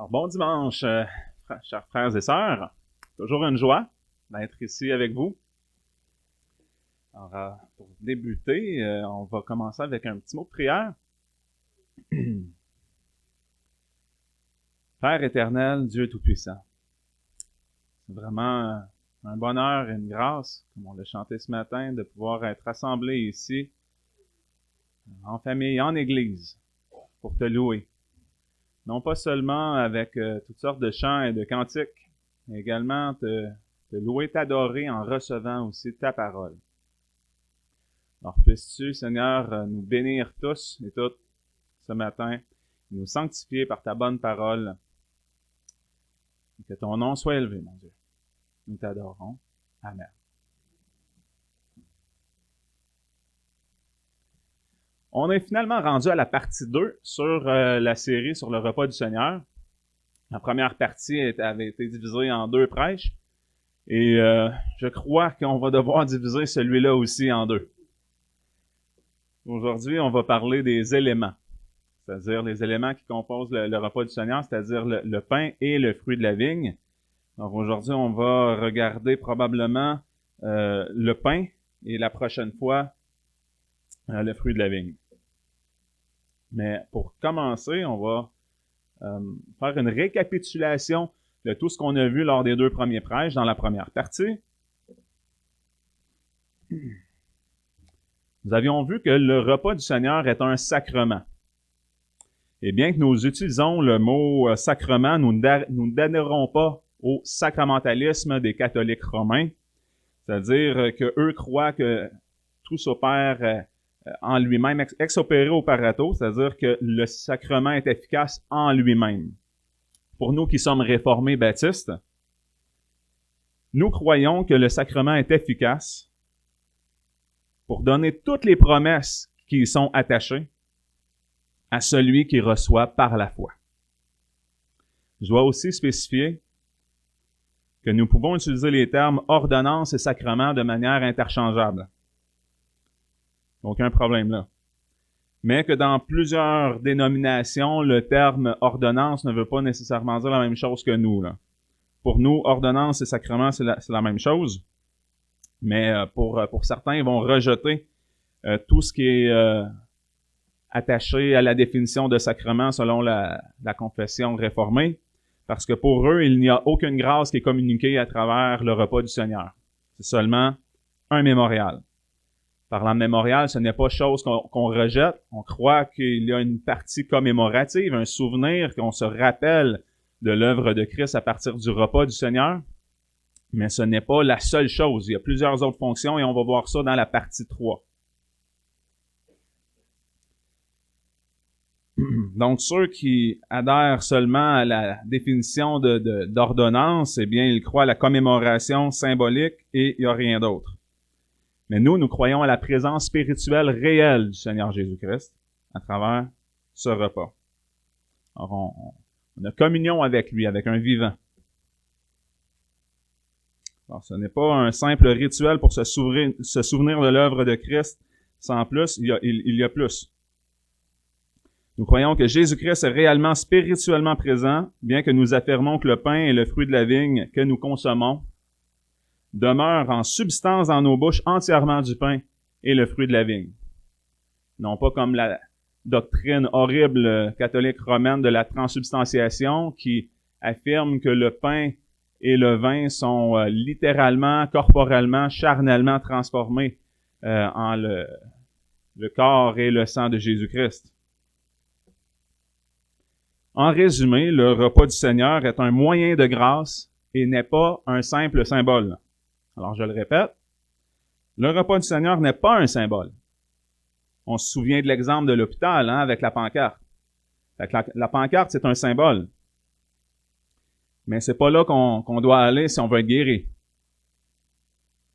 Alors, bon dimanche, chers frères et sœurs. Toujours une joie d'être ici avec vous. Alors, pour débuter, on va commencer avec un petit mot de prière. Père éternel, Dieu Tout-Puissant, c'est vraiment un bonheur et une grâce, comme on l'a chanté ce matin, de pouvoir être rassemblés ici, en famille, en Église, pour te louer. Non pas seulement avec toutes sortes de chants et de cantiques, mais également te louer, t'adorer en recevant aussi ta parole. Alors puisses-tu, Seigneur, nous bénir tous et toutes ce matin, nous sanctifier par ta bonne parole, et que ton nom soit élevé, mon Dieu. Nous t'adorons. Amen. On est finalement rendu à la partie 2 sur la série sur le repas du Seigneur. La première partie avait été divisée en 2 prêches. Et je crois qu'on va devoir diviser celui-là aussi en 2. Aujourd'hui, on va parler des éléments. C'est-à-dire les éléments qui composent le repas du Seigneur, c'est-à-dire le pain et le fruit de la vigne. Donc aujourd'hui, on va regarder probablement le pain et la prochaine fois, le fruit de la vigne. Mais pour commencer, on va faire une récapitulation de tout ce qu'on a vu lors des 2 premiers prêches dans la première partie. Nous avions vu que le repas du Seigneur est un sacrement. Et bien que nous utilisons le mot sacrement, nous n'adhérons pas au sacramentalisme des catholiques romains, c'est-à-dire que eux croient que tout s'opère en lui-même, ex opere operato, c'est-à-dire que le sacrement est efficace en lui-même. Pour nous qui sommes réformés baptistes, nous croyons que le sacrement est efficace pour donner toutes les promesses qui y sont attachées à celui qui reçoit par la foi. Je dois aussi spécifier que nous pouvons utiliser les termes ordonnance et sacrement de manière interchangeable. Aucun problème là. Mais que dans plusieurs dénominations, le terme ordonnance ne veut pas nécessairement dire la même chose que nous, là. Pour nous, ordonnance et sacrement, c'est la même chose. Mais pour certains, ils vont rejeter tout ce qui est attaché à la définition de sacrement selon la confession réformée, parce que pour eux, il n'y a aucune grâce qui est communiquée à travers le repas du Seigneur. C'est seulement un mémorial. Parlant de mémorial, ce n'est pas chose qu'on rejette. On croit qu'il y a une partie commémorative, un souvenir, qu'on se rappelle de l'œuvre de Christ à partir du repas du Seigneur. Mais ce n'est pas la seule chose. Il y a plusieurs autres fonctions et on va voir ça dans la partie 3. Donc, ceux qui adhèrent seulement à la définition d'ordonnance, eh bien, ils croient à la commémoration symbolique et il n'y a rien d'autre. Mais nous croyons à la présence spirituelle réelle du Seigneur Jésus-Christ à travers ce repas. Alors, on a communion avec lui, avec un vivant. Alors, ce n'est pas un simple rituel pour se souvenir de l'œuvre de Christ. Sans plus, il y a plus. Nous croyons que Jésus-Christ est réellement spirituellement présent, bien que nous affirmons que le pain et le fruit de la vigne que nous consommons demeurent en substance dans nos bouches entièrement du pain et le fruit de la vigne. Non pas comme la doctrine horrible catholique romaine de la transsubstantiation qui affirme que le pain et le vin sont littéralement, corporellement, charnellement transformés en le corps et le sang de Jésus-Christ. En résumé, le repas du Seigneur est un moyen de grâce et n'est pas un simple symbole. Alors, je le répète, le repas du Seigneur n'est pas un symbole. On se souvient de l'exemple de l'hôpital, avec la pancarte. La pancarte, c'est un symbole. Mais c'est pas là qu'on doit aller si on veut être guéri.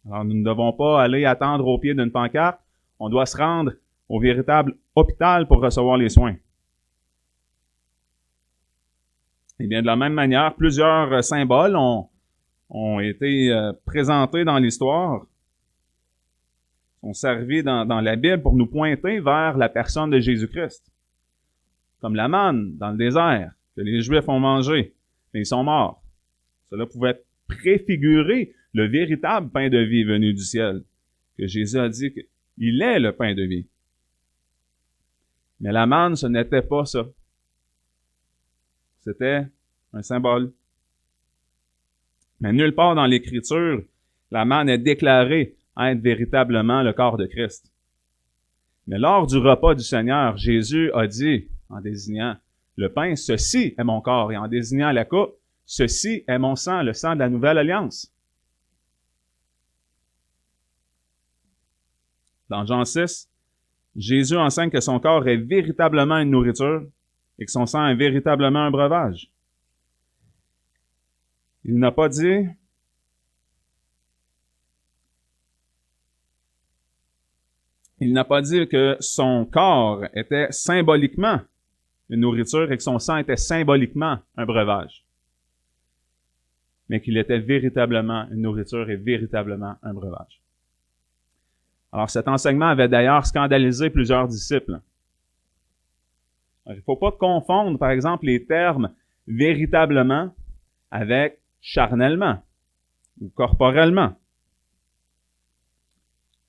Alors, nous ne devons pas aller attendre au pied d'une pancarte. On doit se rendre au véritable hôpital pour recevoir les soins. Et bien, de la même manière, plusieurs symboles ont été présentés dans l'histoire, sont servis dans la Bible pour nous pointer vers la personne de Jésus-Christ. Comme la manne dans le désert, que les Juifs ont mangé, mais ils sont morts. Cela pouvait préfigurer le véritable pain de vie venu du ciel, que Jésus a dit qu'il est le pain de vie. Mais la manne, ce n'était pas ça. C'était un symbole. Mais nulle part dans l'Écriture, la manne est déclarée être véritablement le corps de Christ. Mais lors du repas du Seigneur, Jésus a dit, en désignant le pain, « Ceci est mon corps », et en désignant la coupe, « Ceci est mon sang, le sang de la nouvelle alliance ». Dans Jean 6, Jésus enseigne que son corps est véritablement une nourriture et que son sang est véritablement un breuvage. Il n'a pas dit que son corps était symboliquement une nourriture et que son sang était symboliquement un breuvage, mais qu'il était véritablement une nourriture et véritablement un breuvage. Alors, cet enseignement avait d'ailleurs scandalisé plusieurs disciples. Alors, il ne faut pas confondre, par exemple, les termes « véritablement » avec « charnellement » ou « corporellement ».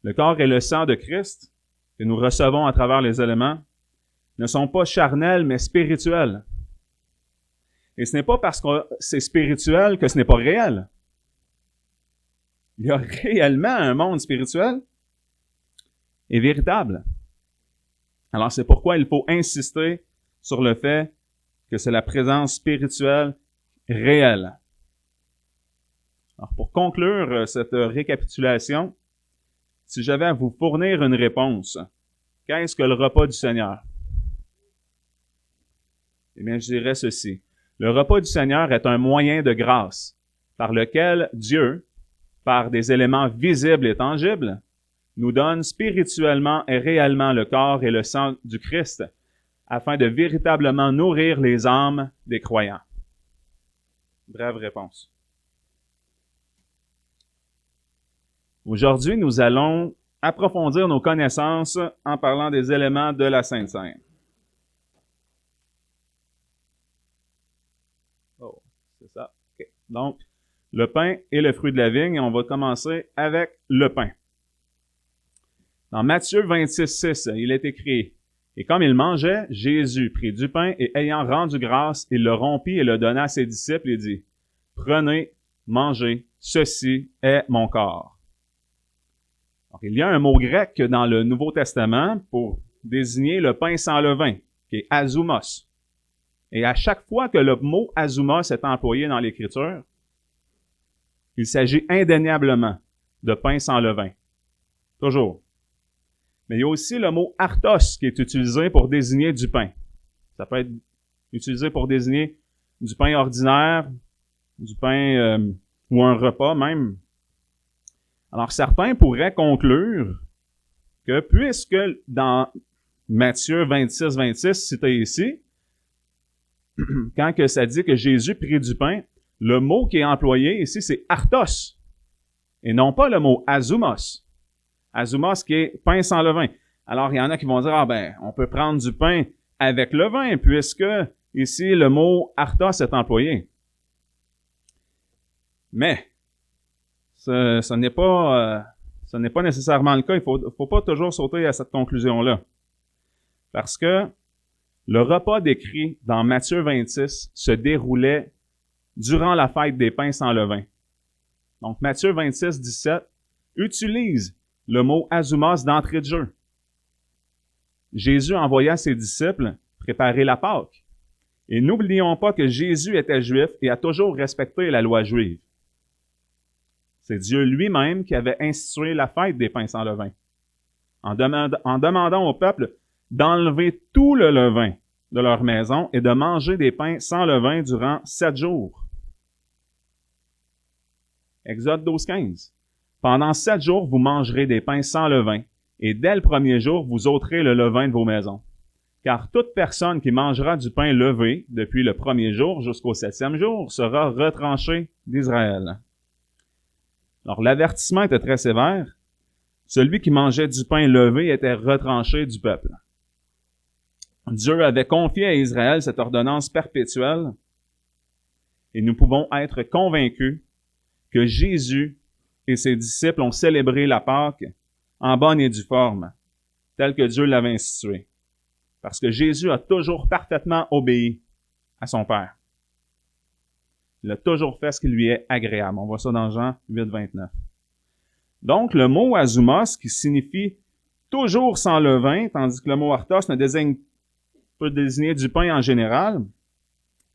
Le corps et le sang de Christ, que nous recevons à travers les éléments, ne sont pas charnels, mais spirituels. Et ce n'est pas parce que c'est spirituel que ce n'est pas réel. Il y a réellement un monde spirituel et véritable. Alors, c'est pourquoi il faut insister sur le fait que c'est la présence spirituelle réelle. Alors, pour conclure cette récapitulation, si j'avais à vous fournir une réponse, qu'est-ce que le repas du Seigneur? Eh bien, je dirais ceci. Le repas du Seigneur est un moyen de grâce par lequel Dieu, par des éléments visibles et tangibles, nous donne spirituellement et réellement le corps et le sang du Christ afin de véritablement nourrir les âmes des croyants. Brève réponse. Aujourd'hui, nous allons approfondir nos connaissances en parlant des éléments de la Sainte Seine. Oh, c'est ça. Okay. Donc, le pain et le fruit de la vigne, et on va commencer avec le pain. Dans Matthieu 26:6, il est écrit, « Et comme il mangeait, Jésus prit du pain et ayant rendu grâce, il le rompit et le donna à ses disciples et dit, « Prenez, mangez, ceci est mon corps. » Alors, il y a un mot grec dans le Nouveau Testament pour désigner le pain sans levain, qui est azumos. Et à chaque fois que le mot azumos est employé dans l'Écriture, il s'agit indéniablement de pain sans levain. Toujours. Mais il y a aussi le mot artos qui est utilisé pour désigner du pain. Ça peut être utilisé pour désigner du pain ordinaire, du pain ou un repas même. Alors certains pourraient conclure que puisque dans Matthieu 26:26 cité ici, quand que ça dit que Jésus prit du pain, le mot qui est employé ici c'est artos et non pas le mot azumos. Azumos qui est pain sans levain. Alors, il y en a qui vont dire, on peut prendre du pain avec levain, puisque ici, le mot artos est employé. Mais, ce n'est pas nécessairement le cas. Il faut pas toujours sauter à cette conclusion-là. Parce que le repas décrit dans Matthieu 26 se déroulait durant la fête des pains sans levain. Donc, Matthieu 26:17 utilise le mot azumos d'entrée de jeu. Jésus envoya ses disciples préparer la Pâque. Et n'oublions pas que Jésus était juif et a toujours respecté la loi juive. C'est Dieu lui-même qui avait institué la fête des pains sans levain, en demandant au peuple d'enlever tout le levain de leur maison et de manger des pains sans levain durant 7 jours. Exode 12:15. Pendant 7 jours, vous mangerez des pains sans levain, et dès le premier jour, vous ôterez le levain de vos maisons. Car toute personne qui mangera du pain levé depuis le premier jour jusqu'au 7e jour sera retranchée d'Israël. Alors, l'avertissement était très sévère. Celui qui mangeait du pain levé était retranché du peuple. Dieu avait confié à Israël cette ordonnance perpétuelle et nous pouvons être convaincus que Jésus et ses disciples ont célébré la Pâque en bonne et due forme, telle que Dieu l'avait instituée. Parce que Jésus a toujours parfaitement obéi à son Père. Il a toujours fait ce qui lui est agréable. On voit ça dans Jean 8, 29. Donc, le mot azumos, qui signifie toujours sans levain, tandis que le mot artos peut désigner du pain en général,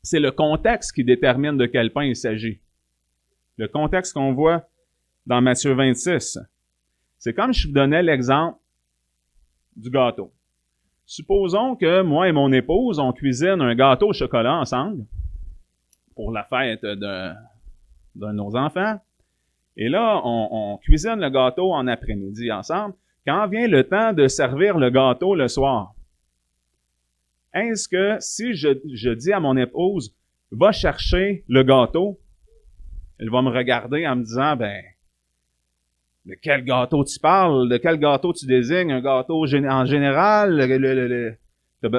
c'est le contexte qui détermine de quel pain il s'agit. Le contexte qu'on voit dans Matthieu 26. C'est comme je vous donnais l'exemple du gâteau. Supposons que moi et mon épouse, on cuisine un gâteau au chocolat ensemble pour la fête d'un de nos enfants. Et là, on cuisine le gâteau en après-midi ensemble. Quand vient le temps de servir le gâteau le soir, est-ce que si je dis à mon épouse, va chercher le gâteau, elle va me regarder en me disant, de quel gâteau tu parles? De quel gâteau tu désignes? Un gâteau en général?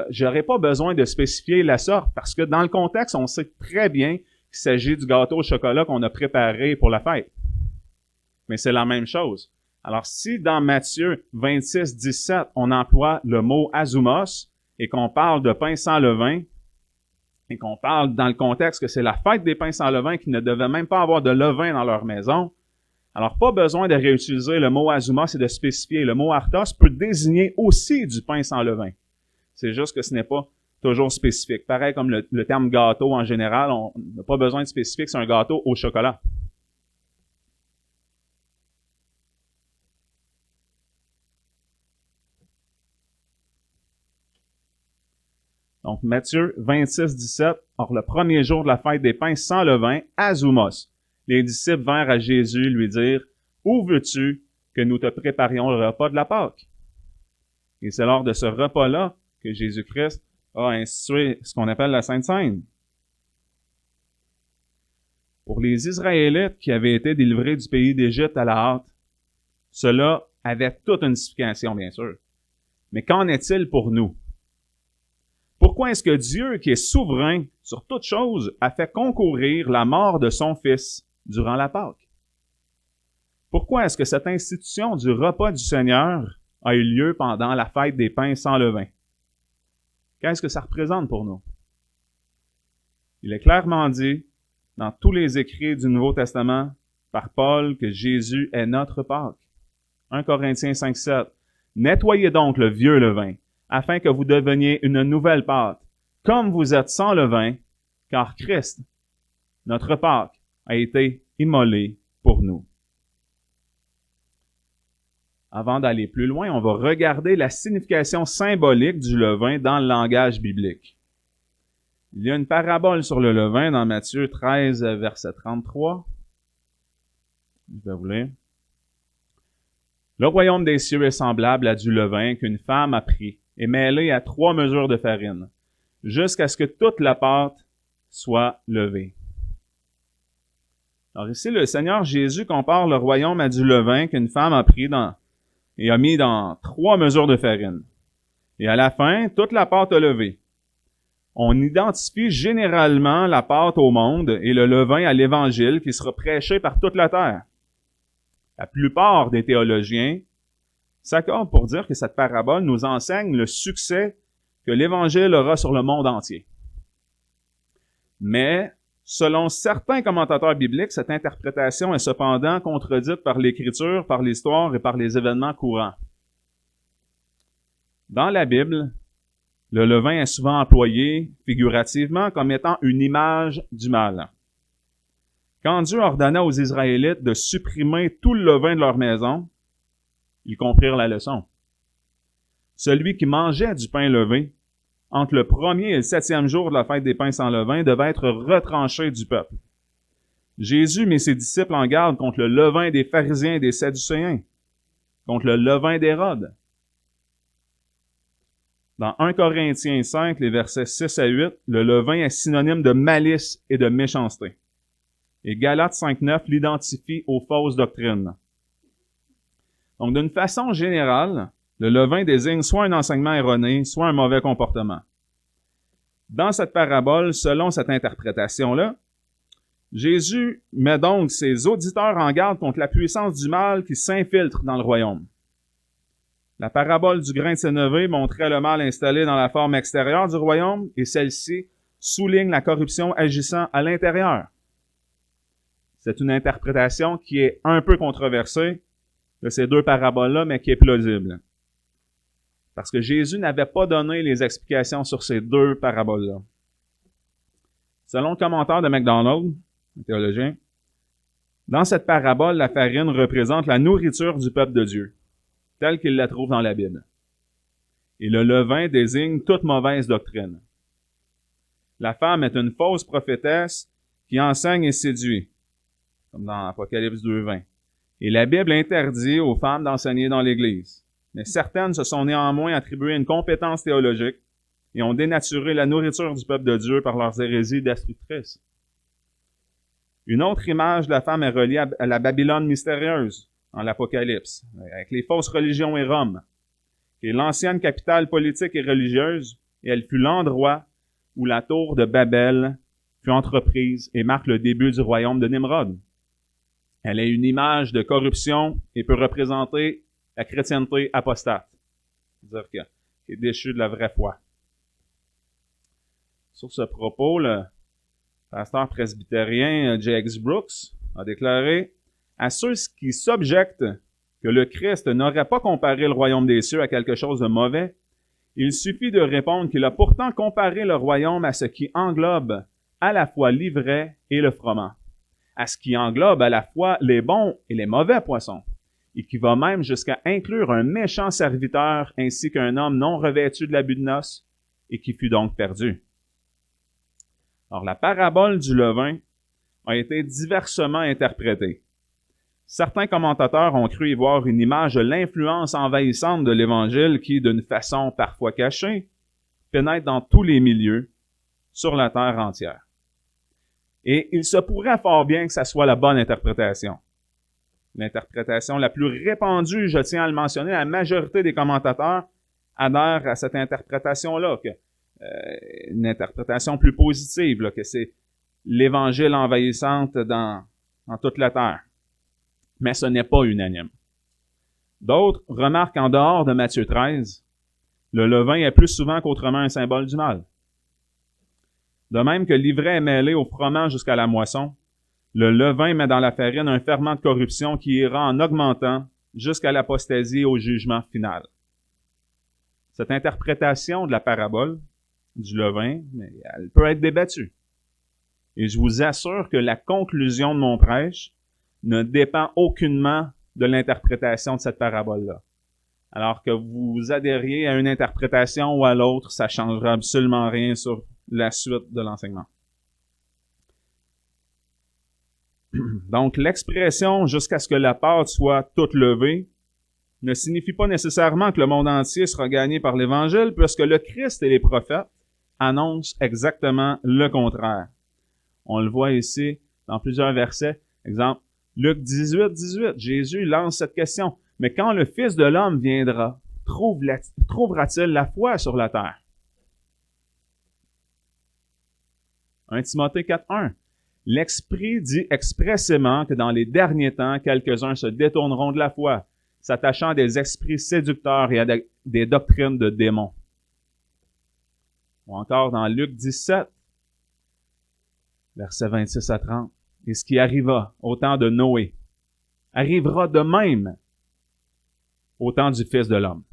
J'aurais pas besoin de spécifier la sorte parce que dans le contexte, on sait très bien qu'il s'agit du gâteau au chocolat qu'on a préparé pour la fête. Mais c'est la même chose. Alors, si dans Matthieu 26, 17, on emploie le mot azumos et qu'on parle de pain sans levain et qu'on parle dans le contexte que c'est la fête des pains sans levain qui ne devaient même pas avoir de levain dans leur maison, alors, pas besoin de réutiliser le mot azumos et de spécifier. Le mot artos peut désigner aussi du pain sans levain. C'est juste que ce n'est pas toujours spécifique. Pareil comme le terme gâteau en général, on n'a pas besoin de spécifier que c'est un gâteau au chocolat. Donc, Matthieu 26, 17. Or, le premier jour de la fête des pains sans levain, azumos. Les disciples vinrent à Jésus lui dire, « Où veux-tu que nous te préparions le repas de la Pâque? » Et c'est lors de ce repas-là que Jésus-Christ a institué ce qu'on appelle la Sainte Seine. Pour les Israélites qui avaient été délivrés du pays d'Égypte à la hâte, cela avait toute une signification, bien sûr. Mais qu'en est-il pour nous? Pourquoi est-ce que Dieu, qui est souverain sur toute chose, a fait concourir la mort de son Fils durant la Pâque? Pourquoi est-ce que cette institution du repas du Seigneur a eu lieu pendant la fête des pains sans levain? Qu'est-ce que ça représente pour nous? Il est clairement dit dans tous les écrits du Nouveau Testament par Paul que Jésus est notre Pâque. 1 Corinthiens 5, 7. Nettoyez donc le vieux levain, afin que vous deveniez une nouvelle pâte, comme vous êtes sans levain, car Christ, notre Pâque, a été immolé pour nous. Avant d'aller plus loin, on va regarder la signification symbolique du levain dans le langage biblique. Il y a une parabole sur le levain dans Matthieu 13, verset 33. Je vais vous lire. Le royaume des cieux est semblable à du levain qu'une femme a pris et mêlé à 3 mesures de farine, jusqu'à ce que toute la pâte soit levée. Alors ici, le Seigneur Jésus compare le royaume à du levain qu'une femme a pris et a mis dans 3 mesures de farine. Et à la fin, toute la pâte a levé. On identifie généralement la pâte au monde et le levain à l'Évangile qui sera prêché par toute la terre. La plupart des théologiens s'accordent pour dire que cette parabole nous enseigne le succès que l'Évangile aura sur le monde entier. Mais, selon certains commentateurs bibliques, cette interprétation est cependant contredite par l'Écriture, par l'histoire et par les événements courants. Dans la Bible, le levain est souvent employé figurativement comme étant une image du mal. Quand Dieu ordonna aux Israélites de supprimer tout le levain de leur maison, ils comprirent la leçon. Celui qui mangeait du pain levé, entre le 1er et le 7e jour de la fête des pains sans levain, devait être retranché du peuple. Jésus mit ses disciples en garde contre le levain des pharisiens et des sadducéens, contre le levain d'Hérode. Dans 1 Corinthiens 5, les versets 6 à 8, le levain est synonyme de malice et de méchanceté. Et Galates 5.9 l'identifie aux fausses doctrines. Donc, d'une façon générale, Le levain désigne soit un enseignement erroné, soit un mauvais comportement. Dans cette parabole, selon cette interprétation-là, Jésus met donc ses auditeurs en garde contre la puissance du mal qui s'infiltre dans le royaume. La parabole du grain de sénévé montrait le mal installé dans la forme extérieure du royaume et celle-ci souligne la corruption agissant à l'intérieur. C'est une interprétation qui est un peu controversée de ces deux paraboles-là, mais qui est plausible. Parce que Jésus n'avait pas donné les explications sur ces deux paraboles-là. Selon le commentaire de MacDonald, un théologien, dans cette parabole, la farine représente la nourriture du peuple de Dieu, telle qu'il la trouve dans la Bible. Et le levain désigne toute mauvaise doctrine. La femme est une fausse prophétesse qui enseigne et séduit, comme dans Apocalypse 2:20. Et la Bible interdit aux femmes d'enseigner dans l'Église. Mais certaines se sont néanmoins attribuées une compétence théologique et ont dénaturé la nourriture du peuple de Dieu par leurs hérésies destructrices. Une autre image de la femme est reliée à la Babylone mystérieuse, en l'Apocalypse, avec les fausses religions et Rome, qui est l'ancienne capitale politique et religieuse, et elle fut l'endroit où la tour de Babel fut entreprise et marque le début du royaume de Nimrod. Elle est une image de corruption et peut représenter la chrétienté apostate, c'est-à-dire qui est déchue de la vraie foi. Sur ce propos, le pasteur presbytérien J.X. Brooks a déclaré « À ceux qui s'objectent que le Christ n'aurait pas comparé le royaume des cieux à quelque chose de mauvais, il suffit de répondre qu'il a pourtant comparé le royaume à ce qui englobe à la fois l'ivraie et le froment, à ce qui englobe à la fois les bons et les mauvais poissons, et qui va même jusqu'à inclure un méchant serviteur ainsi qu'un homme non revêtu de l'habit de noces, et qui fut donc perdu. » Alors, la parabole du levain a été diversement interprétée. Certains commentateurs ont cru y voir une image de l'influence envahissante de l'Évangile qui, d'une façon parfois cachée, pénètre dans tous les milieux, sur la terre entière. Et il se pourrait fort bien que ça soit la bonne interprétation. L'interprétation la plus répandue, je tiens à le mentionner, la majorité des commentateurs adhèrent à cette interprétation-là, une interprétation plus positive, là, que c'est l'Évangile envahissante dans toute la terre. Mais ce n'est pas unanime. D'autres remarquent en dehors de Matthieu 13, le levain est plus souvent qu'autrement un symbole du mal. De même que l'ivraie est mêlé au froment jusqu'à la moisson, le levain met dans la farine un ferment de corruption qui ira en augmentant jusqu'à l'apostasie et au jugement final. Cette interprétation de la parabole du levain, elle peut être débattue. Et je vous assure que la conclusion de mon prêche ne dépend aucunement de l'interprétation de cette parabole-là. Alors que vous adhériez à une interprétation ou à l'autre, ça ne changera absolument rien sur la suite de l'enseignement. Donc, l'expression « jusqu'à ce que la pâte soit toute levée » ne signifie pas nécessairement que le monde entier sera gagné par l'Évangile, puisque le Christ et les prophètes annoncent exactement le contraire. On le voit ici dans plusieurs versets. Exemple, Luc 18, Jésus lance cette question. « Mais quand le Fils de l'homme viendra, trouvera-t-il la foi sur la terre? » 1 Timothée 4:1. L'Esprit dit expressément que dans les derniers temps, quelques-uns se détourneront de la foi, s'attachant à des esprits séducteurs et à des doctrines de démons. Ou encore dans Luc 17, versets 26 à 30. Et ce qui arriva au temps de Noé arrivera de même au temps du Fils de l'homme.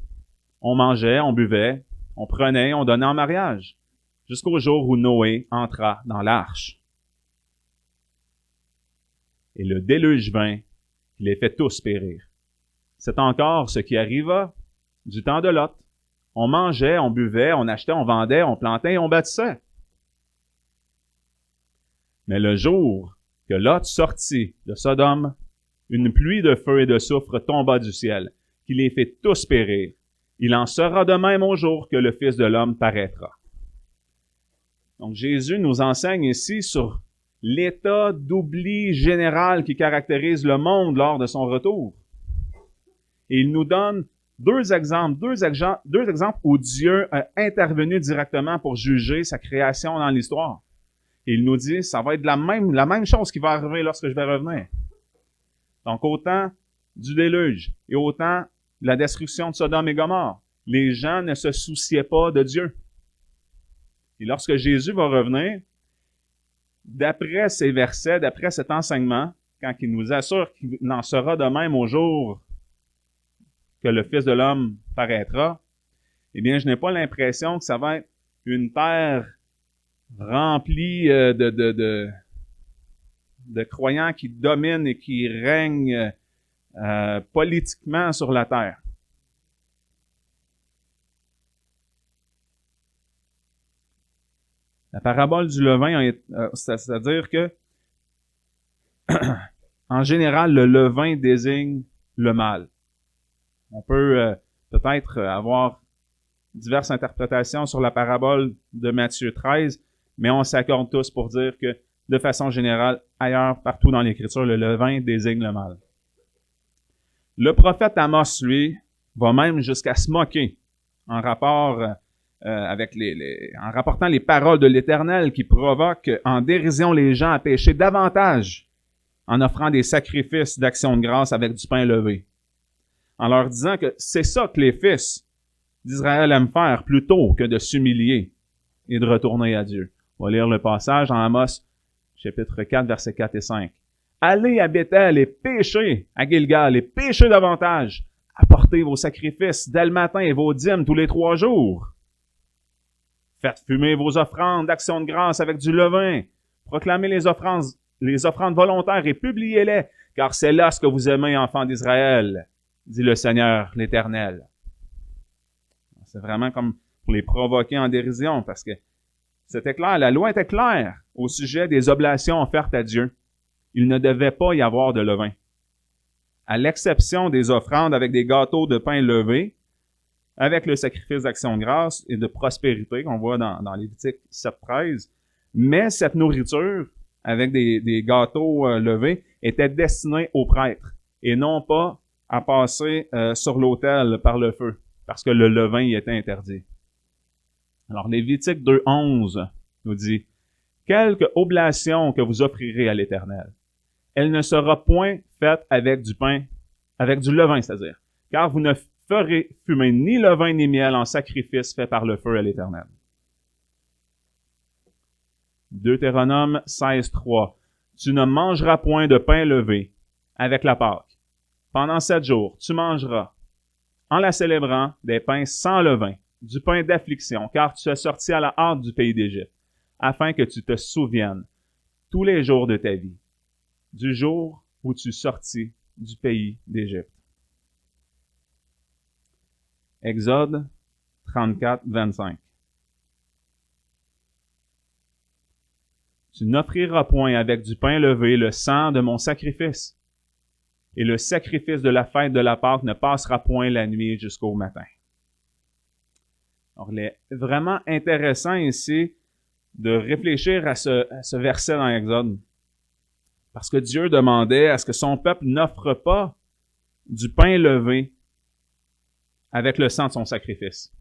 On mangeait, on buvait, on prenait, on donnait en mariage, jusqu'au jour où Noé entra dans l'arche. Et le déluge vint, qui les fait tous périr. C'est encore ce qui arriva du temps de Lot. On mangeait, on buvait, on achetait, on vendait, on plantait et on bâtissait. Mais le jour que Lot sortit de Sodome, une pluie de feu et de soufre tomba du ciel, qui les fait tous périr. Il en sera de même au jour que le Fils de l'homme paraîtra. Donc Jésus nous enseigne ici sur l'état d'oubli général qui caractérise le monde lors de son retour. Et il nous donne deux exemples où Dieu a intervenu directement pour juger sa création dans l'histoire. Et il nous dit, ça va être la même chose qui va arriver lorsque je vais revenir. Donc, autant du déluge et autant la destruction de Sodome et Gomorrhe. Les gens ne se souciaient pas de Dieu. Et lorsque Jésus va revenir, d'après ces versets, d'après cet enseignement, quand il nous assure qu'il en sera de même au jour que le Fils de l'homme paraîtra, eh bien, je n'ai pas l'impression que ça va être une terre remplie de croyants qui dominent et qui règnent politiquement sur la terre. La parabole du levain, c'est-à-dire que, en général, le levain désigne le mal. On peut peut-être avoir diverses interprétations sur la parabole de Matthieu 13, mais on s'accorde tous pour dire que, de façon générale, ailleurs, partout dans l'Écriture, le levain désigne le mal. Le prophète Amos, lui, va même jusqu'à se moquer en rapport en rapportant les paroles de l'Éternel qui provoquent en dérision les gens à pécher davantage en offrant des sacrifices d'action de grâce avec du pain levé. En leur disant que c'est ça que les fils d'Israël aiment faire plutôt que de s'humilier et de retourner à Dieu. On va lire le passage en Amos, chapitre 4, versets 4 et 5. Allez à Béthel et péchez à Gilgal et péchez davantage. Apportez vos sacrifices dès le matin et vos dîmes tous les 3 jours. Faites fumer vos offrandes d'action de grâce avec du levain. Proclamez les offrandes volontaires et publiez-les, car c'est là ce que vous aimez, enfants d'Israël, dit le Seigneur, l'Éternel. C'est vraiment comme pour les provoquer en dérision, parce que c'était clair, la loi était claire au sujet des oblations offertes à Dieu. Il ne devait pas y avoir de levain. À l'exception des offrandes avec des gâteaux de pain levé, avec le sacrifice d'action de grâce et de prospérité qu'on voit dans Lévitique 7.13. Mais cette nourriture, avec des gâteaux levés, était destinée aux prêtres et non pas à passer sur l'autel par le feu, parce que le levain y était interdit. Alors, Lévitique 2.11 nous dit, « Quelque oblation que vous offrirez à l'Éternel, elle ne sera point faite avec du pain, avec du levain, c'est-à-dire, car vous ne ferez fumer ni levain ni miel en sacrifice fait par le feu à l'Éternel. » Deutéronome 16.3. « Tu ne mangeras point de pain levé avec la Pâque. Pendant 7 jours, tu mangeras, en la célébrant, des pains sans levain, du pain d'affliction, car tu es sorti à la hâte du pays d'Égypte, afin que tu te souviennes tous les jours de ta vie, du jour où tu sortis du pays d'Égypte. » Exode 34, 25. « Tu n'offriras point avec du pain levé le sang de mon sacrifice, et le sacrifice de la fête de la Pâque ne passera point la nuit jusqu'au matin. » Alors, il est vraiment intéressant ici de réfléchir à ce verset dans Exode, parce que Dieu demandait à ce que son peuple n'offre pas du pain levé avec le sang de son sacrifice.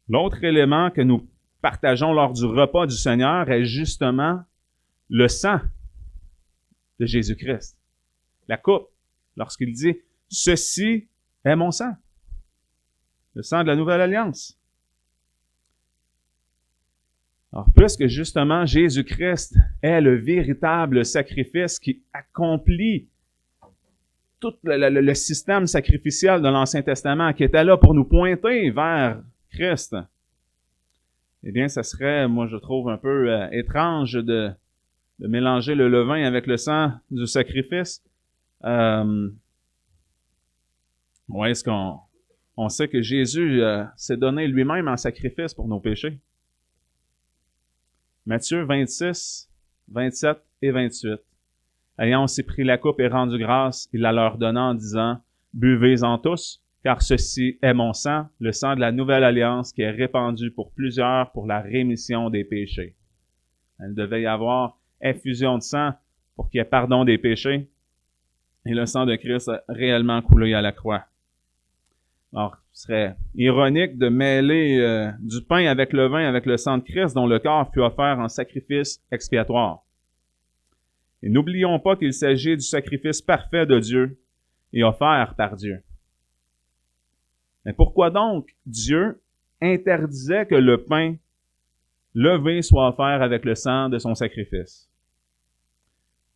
L'autre élément que nous partageons lors du repas du Seigneur est justement le sang de Jésus-Christ. La coupe, lorsqu'il dit « Ceci est mon sang », le sang de la Nouvelle Alliance. Alors, puisque justement Jésus-Christ est le véritable sacrifice qui accomplit tout le système sacrificiel de l'Ancien Testament qui était là pour nous pointer vers Christ, eh bien, ça serait, moi, je trouve un peu étrange de mélanger le levain avec le sang du sacrifice. Est-ce qu'on sait que Jésus s'est donné lui-même en sacrifice pour nos péchés? Matthieu 26, 27 et 28. Ayant aussi pris la coupe et rendu grâce, il la leur donna en disant, « Buvez-en tous, car ceci est mon sang, le sang de la nouvelle alliance qui est répandu pour plusieurs pour la rémission des péchés. » Il devait y avoir effusion de sang pour qu'il y ait pardon des péchés. Et le sang de Christ a réellement coulé à la croix Alors, ce serait ironique de mêler du pain avec le vin avec le sang de Christ dont le corps fut offert en sacrifice expiatoire. Et n'oublions pas qu'il s'agit du sacrifice parfait de Dieu et offert par Dieu. Mais pourquoi donc Dieu interdisait que le pain levé soit offert avec le sang de son sacrifice?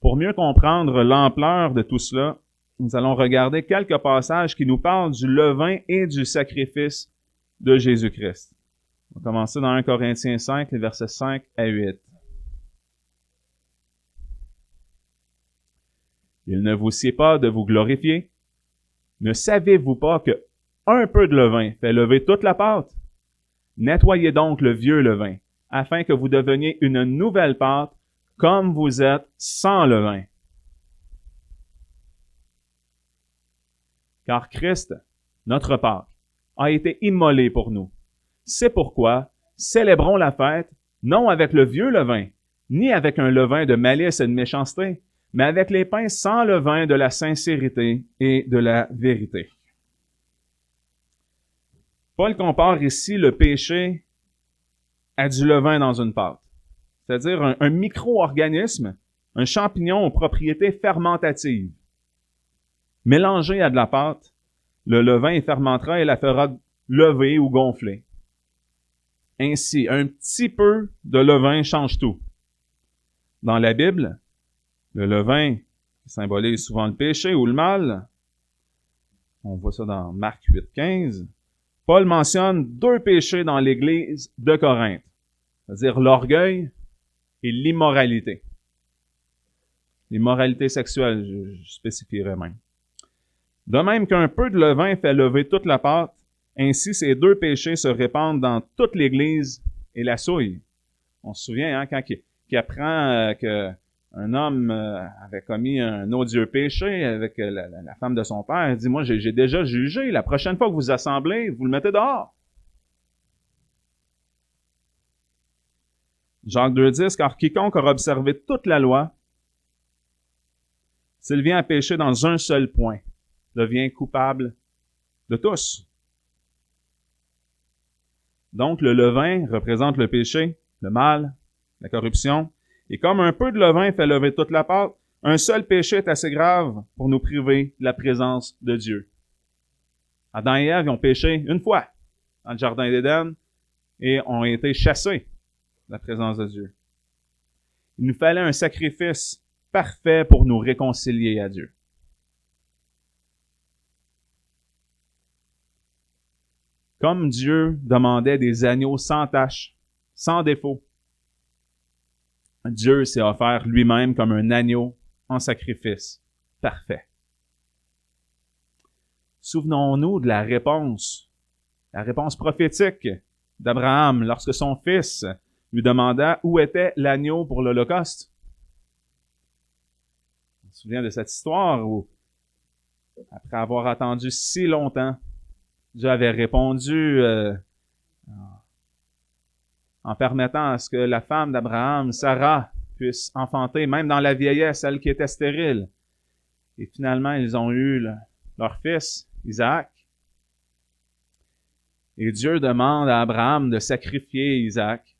Pour mieux comprendre l'ampleur de tout cela, nous allons regarder quelques passages qui nous parlent du levain et du sacrifice de Jésus-Christ. On va commencer dans 1 Corinthiens 5, les versets 5 à 8. Il ne vous sied pas de vous glorifier. Ne savez-vous pas que un peu de levain fait lever toute la pâte? Nettoyez donc le vieux levain, afin que vous deveniez une nouvelle pâte, comme vous êtes sans levain. Car Christ, notre Pâque, a été immolé pour nous. C'est pourquoi, célébrons la fête, non avec le vieux levain, ni avec un levain de malice et de méchanceté, mais avec les pains sans levain de la sincérité et de la vérité. Paul compare ici le péché à du levain dans une pâte, c'est-à-dire un micro-organisme, un champignon aux propriétés fermentatives. Mélangé à de la pâte, le levain y fermentera et la fera lever ou gonfler. Ainsi, un petit peu de levain change tout. Dans la Bible, le levain symbolise souvent le péché ou le mal. On voit ça dans Marc 8, 15. Paul mentionne deux péchés dans l'Église de Corinthe, c'est-à-dire l'orgueil et l'immoralité. L'immoralité sexuelle, je spécifierais même. De même qu'un peu de levain fait lever toute la pâte, ainsi ces deux péchés se répandent dans toute l'Église et la souille. On se souvient, quand il apprend qu'un homme avait commis un odieux péché avec la femme de son père, il dit, moi j'ai déjà jugé, la prochaine fois que vous assemblez, vous le mettez dehors. Jacques 2,10, car quiconque aura observé toute la loi, s'il vient à pécher dans un seul point, devient coupable de tous. Donc, le levain représente le péché, le mal, la corruption. Et comme un peu de levain fait lever toute la pâte, un seul péché est assez grave pour nous priver de la présence de Dieu. Adam et Ève ont péché une fois dans le jardin d'Éden et ont été chassés de la présence de Dieu. Il nous fallait un sacrifice parfait pour nous réconcilier à Dieu. Comme Dieu demandait des agneaux sans tache, sans défaut, Dieu s'est offert lui-même comme un agneau en sacrifice parfait. Souvenons-nous de la réponse prophétique d'Abraham lorsque son fils lui demanda où était l'agneau pour l'Holocauste. On se souvient de cette histoire où, après avoir attendu si longtemps, Dieu avait répondu en permettant à ce que la femme d'Abraham, Sarah, puisse enfanter, même dans la vieillesse, celle qui était stérile. Et finalement, ils ont eu leur fils, Isaac. Et Dieu demande à Abraham de sacrifier Isaac.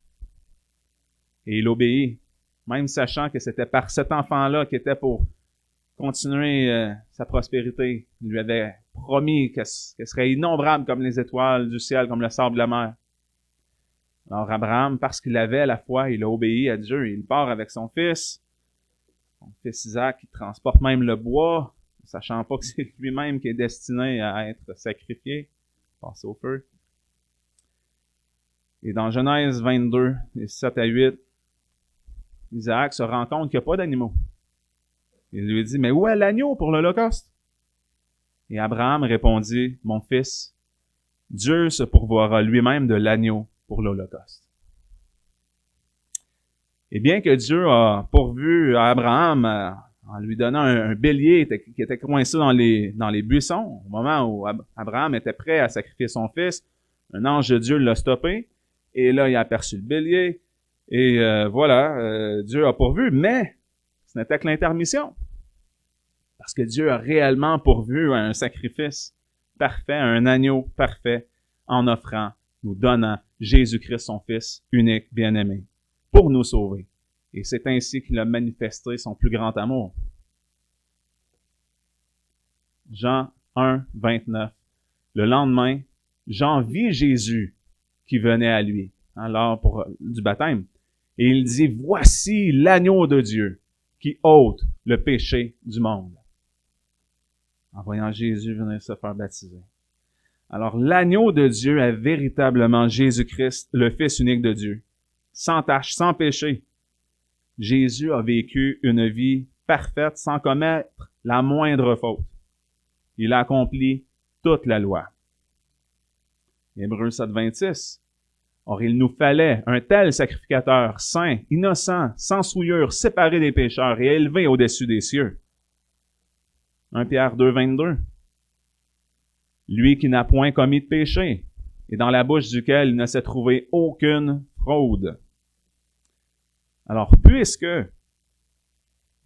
Et il obéit, même sachant que c'était par cet enfant-là qui était pour continuer sa prospérité. Il lui avait promis qu'elle serait innombrable comme les étoiles du ciel, comme le sable de la mer. Alors Abraham, parce qu'il avait la foi, il a obéi à Dieu. Il part avec son fils Isaac, il transporte même le bois, sachant pas que c'est lui-même qui est destiné à être sacrifié, passé au feu. Et dans Genèse 22, les 7 à 8, Isaac se rend compte qu'il n'y a pas d'animaux. Il lui dit, mais où est l'agneau pour l'Holocauste? Et Abraham répondit, mon fils, Dieu se pourvoira lui-même de l'agneau pour l'Holocauste. Et bien que Dieu a pourvu à Abraham en lui donnant un bélier qui était coincé dans les buissons, au moment où Abraham était prêt à sacrifier son fils, un ange de Dieu l'a stoppé, et là il a aperçu le bélier, et Dieu a pourvu, mais ce n'était que l'intermission. Parce que Dieu a réellement pourvu à un sacrifice parfait, un agneau parfait, en offrant, nous donnant Jésus-Christ, son Fils unique, bien-aimé, pour nous sauver. Et c'est ainsi qu'il a manifesté son plus grand amour. Jean 1, 29. Le lendemain, Jean vit Jésus qui venait à lui, lors du baptême. Et il dit, voici l'agneau de Dieu qui ôte le péché du monde. En voyant Jésus venir se faire baptiser. Alors, l'agneau de Dieu est véritablement Jésus-Christ, le Fils unique de Dieu, sans tache, sans péché. Jésus a vécu une vie parfaite sans commettre la moindre faute. Il a accompli toute la loi. Hébreux 7, 26. Or, il nous fallait un tel sacrificateur, saint, innocent, sans souillure, séparé des pécheurs et élevé au-dessus des cieux. 1 Pierre 2, 22. Lui qui n'a point commis de péché, et dans la bouche duquel il ne s'est trouvé aucune fraude. Alors, puisque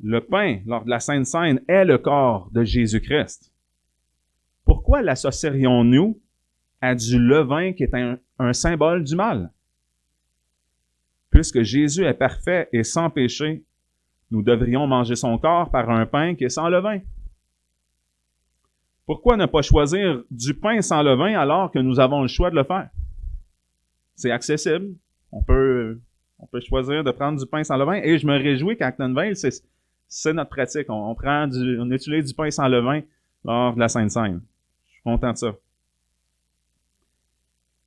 le pain, lors de la Sainte Seine, est le corps de Jésus-Christ, pourquoi l'associerions-nous à du levain qui est un symbole du mal? Puisque Jésus est parfait et sans péché, nous devrions manger son corps par un pain qui est sans levain. Pourquoi ne pas choisir du pain sans levain alors que nous avons le choix de le faire? C'est accessible. On peut choisir de prendre du pain sans levain. Et je me réjouis qu'Actonville, c'est notre pratique. On utilise du pain sans levain lors de la Sainte Seine. Je suis content de ça.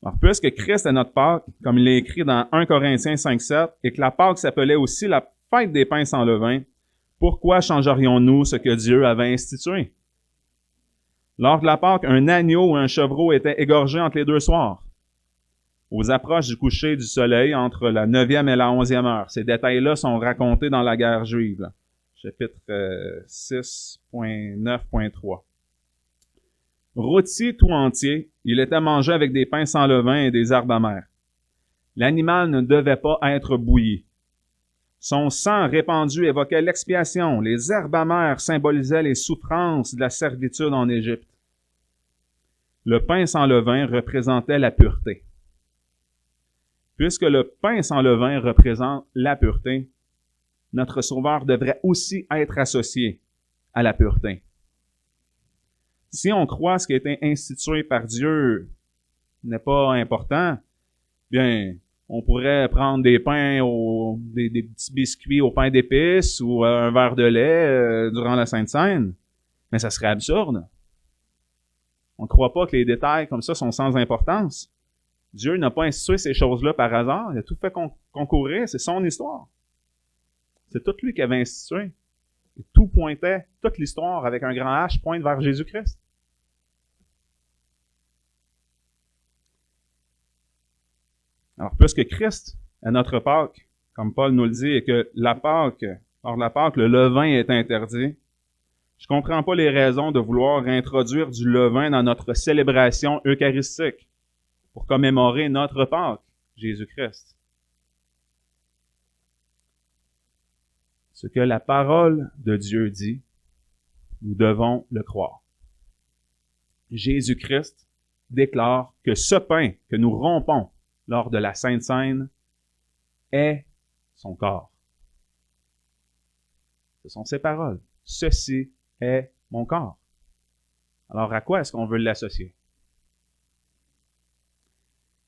Alors, puisque Christ est notre Pâque, comme il est écrit dans 1 Corinthiens 5,7, et que la Pâque s'appelait aussi la fête des pains sans levain, pourquoi changerions-nous ce que Dieu avait institué? Lors de la Pâque, un agneau ou un chevreau était égorgé entre les deux soirs. Aux approches du coucher du soleil, entre la 9e et la 11e heure. Ces détails-là sont racontés dans la guerre juive, là. Chapitre 6.9.3. Rôti tout entier, il était mangé avec des pains sans levain et des herbes amères. L'animal ne devait pas être bouilli. Son sang répandu évoquait l'expiation. Les herbes amères symbolisaient les souffrances de la servitude en Égypte. Le pain sans levain représentait la pureté. Puisque le pain sans levain représente la pureté, notre Sauveur devrait aussi être associé à la pureté. Si on croit ce qui a été institué par Dieu n'est pas important, bien, on pourrait prendre des pains, des petits biscuits au pain d'épices ou un verre de lait durant la Sainte Seine. Mais ça serait absurde. On ne croit pas que les détails comme ça sont sans importance. Dieu n'a pas institué ces choses-là par hasard. Il a tout fait concourir. C'est son histoire. C'est tout lui qui avait institué. Et tout pointait, toute l'histoire avec un grand H pointe vers Jésus-Christ. Alors, puisque Christ est notre Pâque, comme Paul nous le dit, et que la Pâque, hors de la Pâque, le levain est interdit, je comprends pas les raisons de vouloir introduire du levain dans notre célébration eucharistique pour commémorer notre Pâque, Jésus-Christ. Ce que la parole de Dieu dit, nous devons le croire. Jésus-Christ déclare que ce pain que nous rompons lors de la Sainte Seine est son corps. Ce sont ses paroles. Ceci est mon corps. Alors, à quoi est-ce qu'on veut l'associer?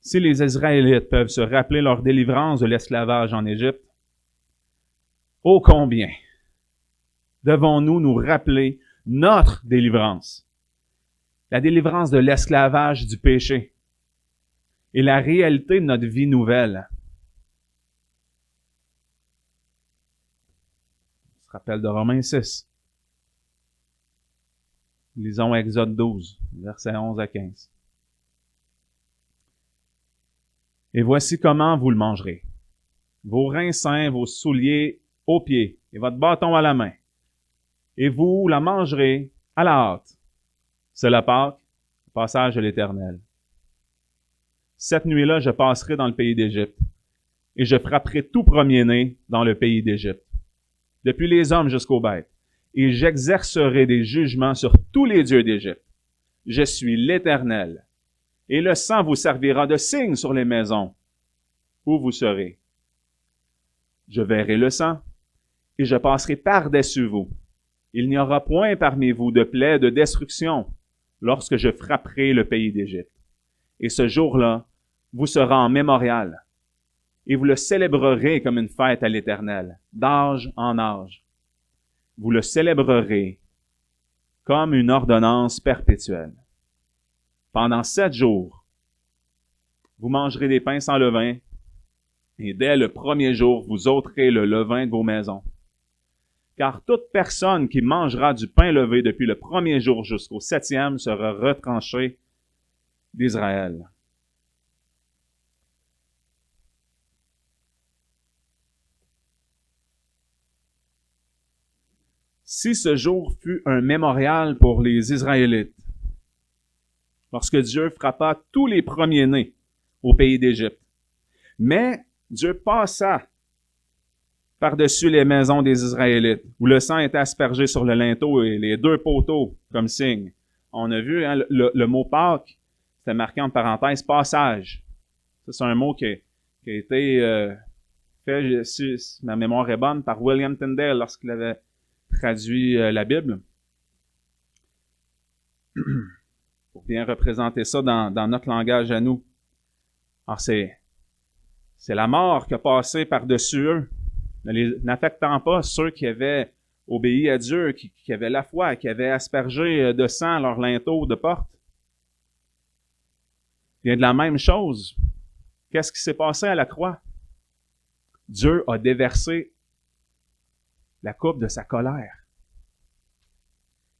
Si les Israélites peuvent se rappeler leur délivrance de l'esclavage en Égypte, ô combien devons-nous nous rappeler notre délivrance, la délivrance de l'esclavage du péché et la réalité de notre vie nouvelle. On se rappelle de Romains 6. Lisons Exode 12, versets 11 à 15. Et voici comment vous le mangerez. Vos reins sains, vos souliers aux pieds et votre bâton à la main. Et vous la mangerez à la hâte. C'est la Pâque, le passage de l'Éternel. Cette nuit-là, je passerai dans le pays d'Égypte, et je frapperai tout premier-né dans le pays d'Égypte, depuis les hommes jusqu'aux bêtes, et j'exercerai des jugements sur tous les dieux d'Égypte. Je suis l'Éternel. Et le sang vous servira de signe sur les maisons où vous serez. Je verrai le sang, et je passerai par-dessus vous. Il n'y aura point parmi vous de plaie de destruction lorsque je frapperai le pays d'Égypte. Et ce jour-là vous sera en mémorial, et vous le célébrerez comme une fête à l'Éternel, d'âge en âge. Vous le célébrerez comme une ordonnance perpétuelle. Pendant 7 jours, vous mangerez des pains sans levain, et dès le premier jour, vous ôterez le levain de vos maisons. Car toute personne qui mangera du pain levé depuis le premier jour jusqu'au 7e sera retranchée d'Israël. Si ce jour fut un mémorial pour les Israélites, lorsque Dieu frappa tous les premiers-nés au pays d'Égypte, mais Dieu passa par-dessus les maisons des Israélites, où le sang était aspergé sur le linteau et les 2 poteaux comme signe. On a vu le mot Pâques, c'était marqué en parenthèse passage. Ça, c'est un mot qui a été fait, si ma mémoire est bonne, par William Tyndale lorsqu'il avait traduit la Bible. Pour bien représenter ça dans notre langage à nous. Alors, c'est la mort qui a passé par-dessus eux, n'affectant pas ceux qui avaient obéi à Dieu, qui avaient la foi, qui avaient aspergé de sang leur linteau de porte. Il y a de la même chose. Qu'est-ce qui s'est passé à la croix? Dieu a déversé la coupe de sa colère.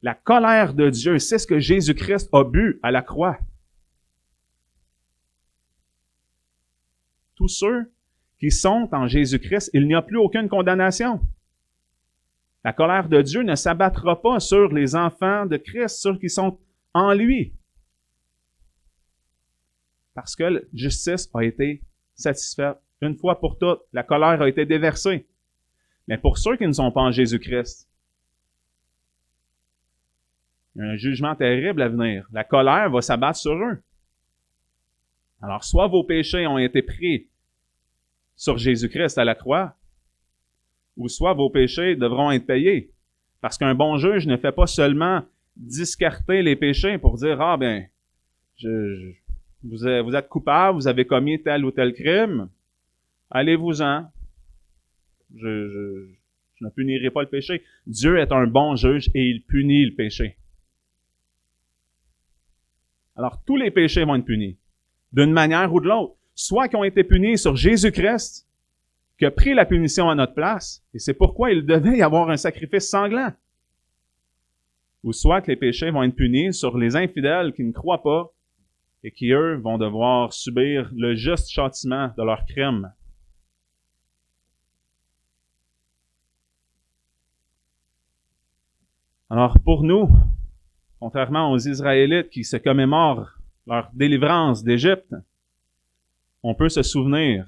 La colère de Dieu, c'est ce que Jésus-Christ a bu à la croix. Tous ceux qui sont en Jésus-Christ, il n'y a plus aucune condamnation. La colère de Dieu ne s'abattra pas sur les enfants de Christ, ceux qui sont en lui. Parce que la justice a été satisfaite une fois pour toutes. La colère a été déversée. Mais pour ceux qui ne sont pas en Jésus-Christ, il y a un jugement terrible à venir. La colère va s'abattre sur eux. Alors, soit vos péchés ont été pris sur Jésus-Christ à la croix, ou soit vos péchés devront être payés. Parce qu'un bon juge ne fait pas seulement discarter les péchés pour dire « Ah ben, vous êtes coupable, vous avez commis tel ou tel crime, allez-vous-en. Je ne punirai pas le péché. » Dieu est un bon juge et il punit le péché. Alors, tous les péchés vont être punis, d'une manière ou de l'autre. Soit qui ont été punis sur Jésus-Christ, qui a pris la punition à notre place, et c'est pourquoi il devait y avoir un sacrifice sanglant. Ou soit que les péchés vont être punis sur les infidèles qui ne croient pas et qui, eux, vont devoir subir le juste châtiment de leurs crimes. Alors, pour nous, contrairement aux Israélites qui se commémorent leur délivrance d'Égypte, on peut se souvenir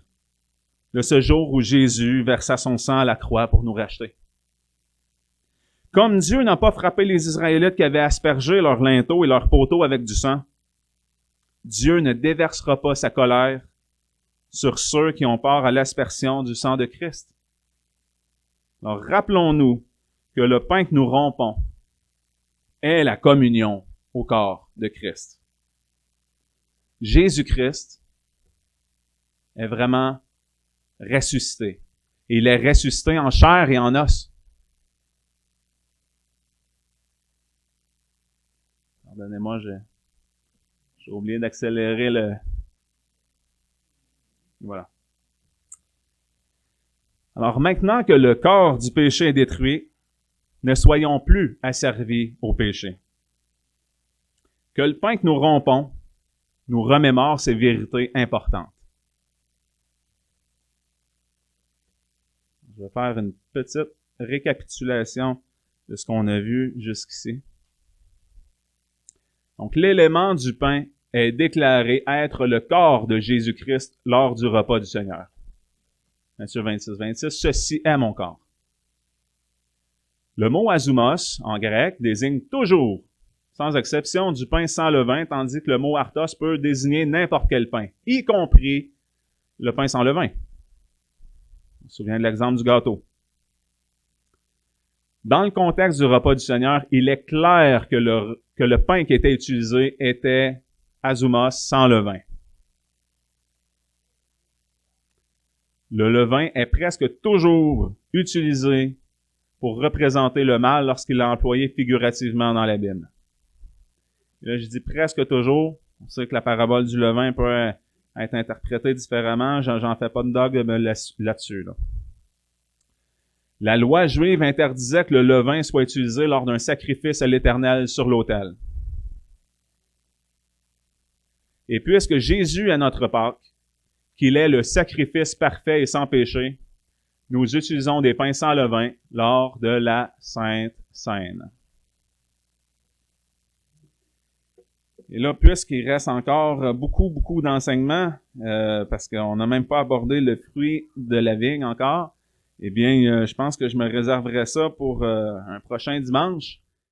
de ce jour où Jésus versa son sang à la croix pour nous racheter. Comme Dieu n'a pas frappé les Israélites qui avaient aspergé leurs linteaux et leurs poteaux avec du sang, Dieu ne déversera pas sa colère sur ceux qui ont part à l'aspersion du sang de Christ. Alors rappelons-nous que le pain que nous rompons est la communion au corps de Christ. Jésus-Christ est vraiment ressuscité. Et il est ressuscité en chair et en os. Pardonnez-moi, j'ai oublié d'accélérer le... Voilà. Alors maintenant que le corps du péché est détruit, ne soyons plus asservis au péché. Que le pain que nous rompons nous remémore ces vérités importantes. Je vais faire une petite récapitulation de ce qu'on a vu jusqu'ici. Donc, l'élément du pain est déclaré être le corps de Jésus-Christ lors du repas du Seigneur. Matthieu 26, 26, « Ceci est mon corps ». Le mot « azumos » en grec désigne toujours sans exception, du pain sans levain, tandis que le mot artos peut désigner n'importe quel pain, y compris le pain sans levain. On se souvient de l'exemple du gâteau. Dans le contexte du repas du Seigneur, il est clair que le pain qui était utilisé était azumos sans levain. Le levain est presque toujours utilisé pour représenter le mal lorsqu'il est employé figurativement dans la Bible. Et là, je dis presque toujours. On sait que la parabole du levain peut être interprétée différemment. J'en fais pas de dogme là-dessus. Là. La loi juive interdisait que le levain soit utilisé lors d'un sacrifice à l'Éternel sur l'autel. Et puisque Jésus est notre Pâque, qu'il est le sacrifice parfait et sans péché, nous utilisons des pains sans levain lors de la Sainte Seine. Et là, puisqu'il reste encore beaucoup d'enseignements, parce qu'on n'a même pas abordé le fruit de la vigne encore, eh bien, je pense que je me réserverai ça pour un prochain dimanche.